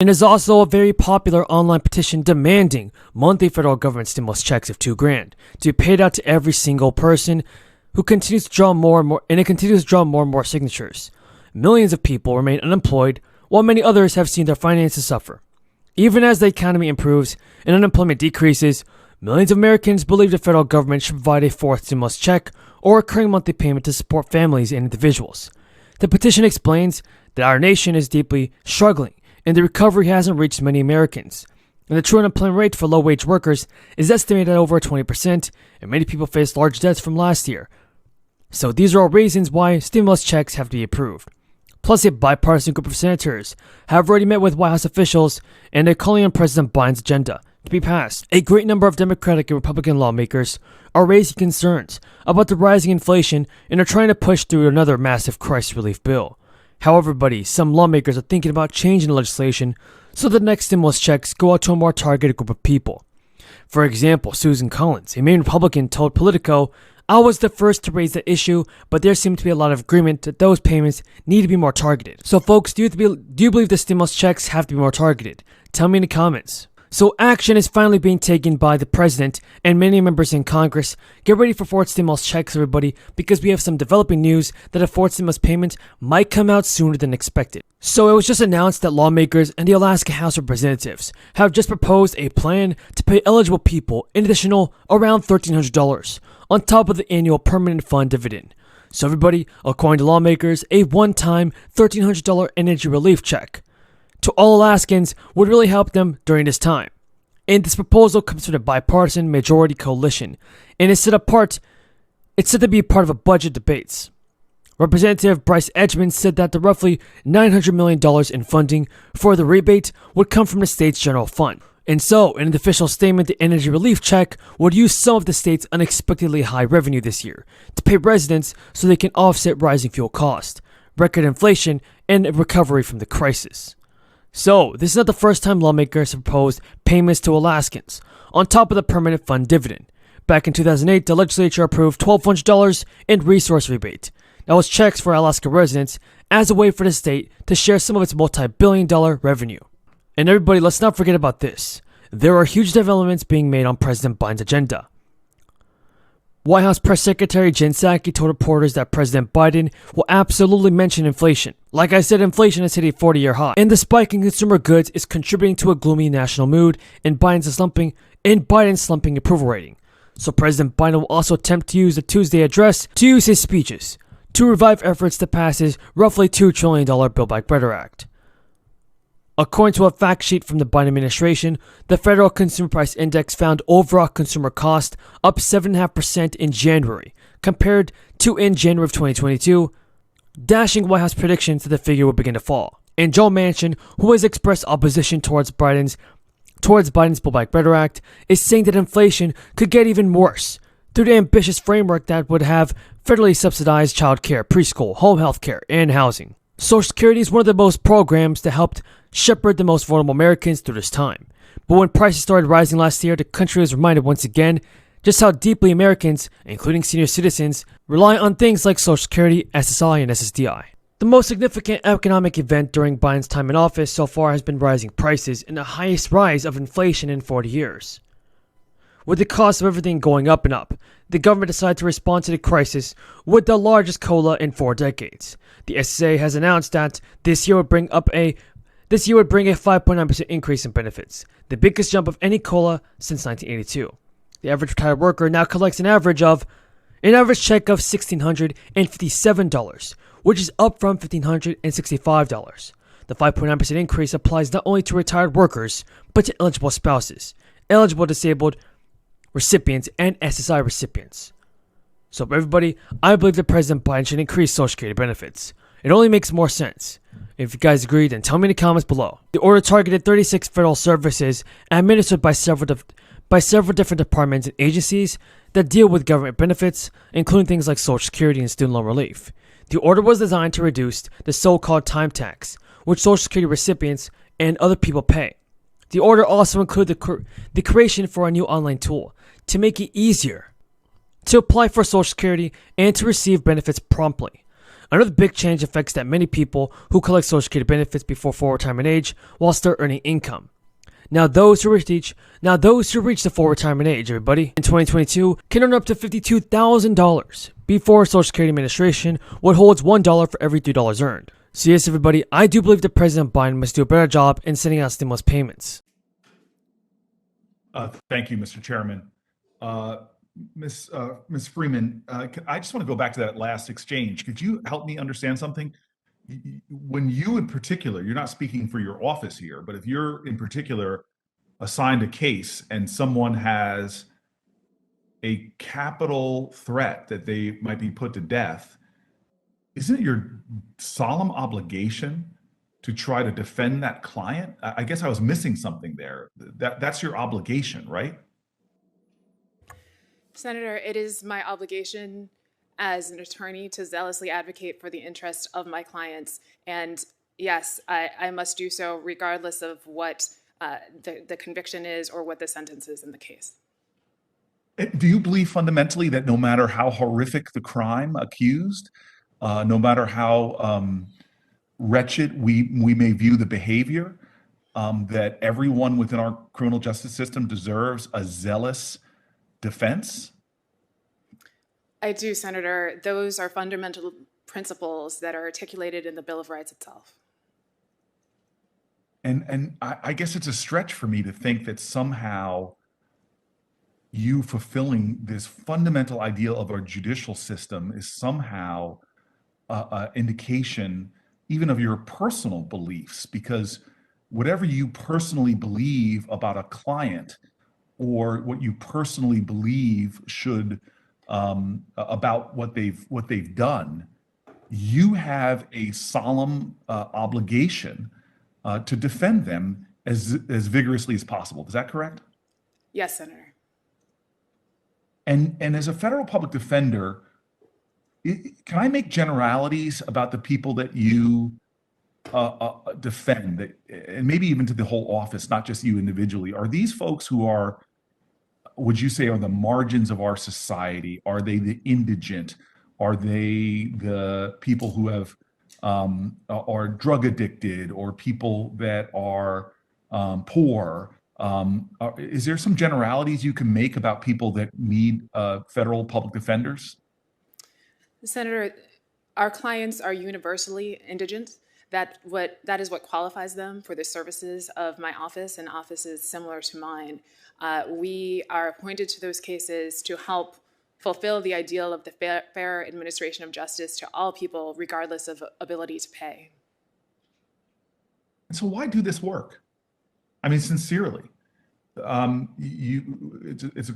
And is also a very popular online petition demanding monthly federal government stimulus checks of $2,000 to be paid out to every single person who continues to draw more and more, and it continues to draw more and more signatures. Millions of people remain unemployed, while many others have seen their finances suffer. Even as the economy improves and unemployment decreases, millions of Americans believe the federal government should provide a fourth stimulus check or recurring monthly payment to support families and individuals. The petition explains that our nation is deeply struggling and the recovery hasn't reached many Americans. And the true unemployment rate for low-wage workers is estimated at over 20%, and many people face large debts from last year. So these are all reasons why stimulus checks have to be approved. Plus, a bipartisan group of senators have already met with White House officials and they're calling on President Biden's agenda to be passed. A great number of Democratic and Republican lawmakers are raising concerns about the rising inflation and are trying to push through another massive crisis relief bill. However, some lawmakers are thinking about changing the legislation so the next stimulus checks go out to a more targeted group of people. For example, Susan Collins, a Maine Republican, told Politico, "I was the first to raise the issue, but there seemed to be a lot of agreement that those payments need to be more targeted." So folks, do you believe the stimulus checks have to be more targeted? Tell me in the comments. So action is finally being taken by the president and many members in Congress. Get ready for fourth stimulus checks, everybody, because we have some developing news that a fourth stimulus payment might come out sooner than expected. So it was just announced that lawmakers and the Alaska House of Representatives have just proposed a plan to pay eligible people an additional around $1,300 on top of the annual permanent fund dividend. So everybody, according to lawmakers, a one-time $1,300 energy relief check to all Alaskans would really help them during this time. And this proposal comes from a bipartisan majority coalition and is set to be part of a budget debates. Representative Bryce Edgman said that the roughly $900 million in funding for the rebate would come from the state's general fund. And so, in an official statement, the energy relief check would use some of the state's unexpectedly high revenue this year to pay residents so they can offset rising fuel costs, record inflation, and a recovery from the crisis. So, this is not the first time lawmakers have proposed payments to Alaskans, on top of the permanent fund dividend. Back in 2008, the legislature approved $1,200 in resource rebate. That was checks for Alaska residents as a way for the state to share some of its multi-billion-dollar revenue. And everybody, let's not forget about this. There are huge developments being made on President Biden's agenda. White House Press Secretary Jen Psaki told reporters that President Biden will absolutely mention inflation. Like I said, inflation has hit a 40-year high, and the spike in consumer goods is contributing to a gloomy national mood and Biden's slumping approval rating. So President Biden will also attempt to use the Tuesday address to use his speeches to revive efforts to pass his roughly $2 trillion Build Back Better Act. According to a fact sheet from the Biden administration, the Federal Consumer Price Index found overall consumer cost up 7.5% in January, compared to in January of 2022, dashing White House predictions that the figure would begin to fall. And Joe Manchin, who has expressed opposition towards Biden's Build Back Better Act, is saying that inflation could get even worse through the ambitious framework that would have federally subsidized childcare, preschool, home health care, and housing. Social Security is one of the most programs that helped shepherd the most vulnerable Americans through this time. But when prices started rising last year, the country was reminded once again just how deeply Americans, including senior citizens, rely on things like Social Security, SSI, and SSDI. The most significant economic event during Biden's time in office so far has been rising prices and the highest rise of inflation in 40 years. With the cost of everything going up and up, the government decided to respond to the crisis with the largest COLA in 4 decades. The SSA has announced that this year would bring a 5.9% increase in benefits, the biggest jump of any COLA since 1982. The average retired worker now collects an average check of $1,657, which is up from $1,565. The 5.9% increase applies not only to retired workers, but to eligible spouses, eligible disabled recipients, and SSI recipients. So for everybody, I believe that President Biden should increase Social Security benefits. It only makes more sense. If you guys agree, then tell me in the comments below. The order targeted 36 federal services administered by several different departments and agencies that deal with government benefits, including things like Social Security and student loan relief. The order was designed to reduce the so-called time tax, which Social Security recipients and other people pay. The order also included the creation for a new online tool to make it easier to apply for Social Security and to receive benefits promptly. Another big change affects that many people who collect Social Security benefits before full retirement age while still earning income. Now those who reach the full retirement age, everybody, in 2022 can earn up to $52,000 before Social Security Administration withholds $1 for every $3 earned. So yes, everybody, I do believe that President Biden must do a better job in sending out stimulus payments. Thank you, Mr. Chairman. Ms. Freeman, I just want to go back to that last exchange. Could you help me understand something? When you in particular, you're not speaking for your office here, but if you're in particular assigned a case and someone has a capital threat that they might be put to death, isn't it your solemn obligation to try to defend that client? I guess I was missing something there. That's your obligation, right? Senator, it is my obligation as an attorney to zealously advocate for the interests of my clients. And yes, I must do so regardless of what the conviction is or what the sentence is in the case. Do you believe fundamentally that no matter how horrific the crime accused, no matter how wretched we may view the behavior, that everyone within our criminal justice system deserves a zealous defense? I do, Senator. Those are fundamental principles that are articulated in the Bill of Rights itself. And I guess it's a stretch for me to think that somehow you fulfilling this fundamental ideal of our judicial system is somehow an indication even of your personal beliefs, because whatever you personally believe about a client or what you personally believe should about what they've done, you have a solemn obligation to defend them as vigorously as possible. Is that correct? Yes, Senator. And as a federal public defender, can I make generalities about the people that you defend, and maybe even to the whole office, not just you individually? Are these folks who are, would you say, on the margins of our society? Are they the indigent? Are they the people who have are drug addicted, or people that are poor? Is there some generalities you can make about people that need federal public defenders? Senator, our clients are universally indigent. That is what qualifies them for the services of my office and offices similar to mine. We are appointed to those cases to help fulfill the ideal of the fair administration of justice to all people, regardless of ability to pay. And so why do this work? I mean, sincerely, it's a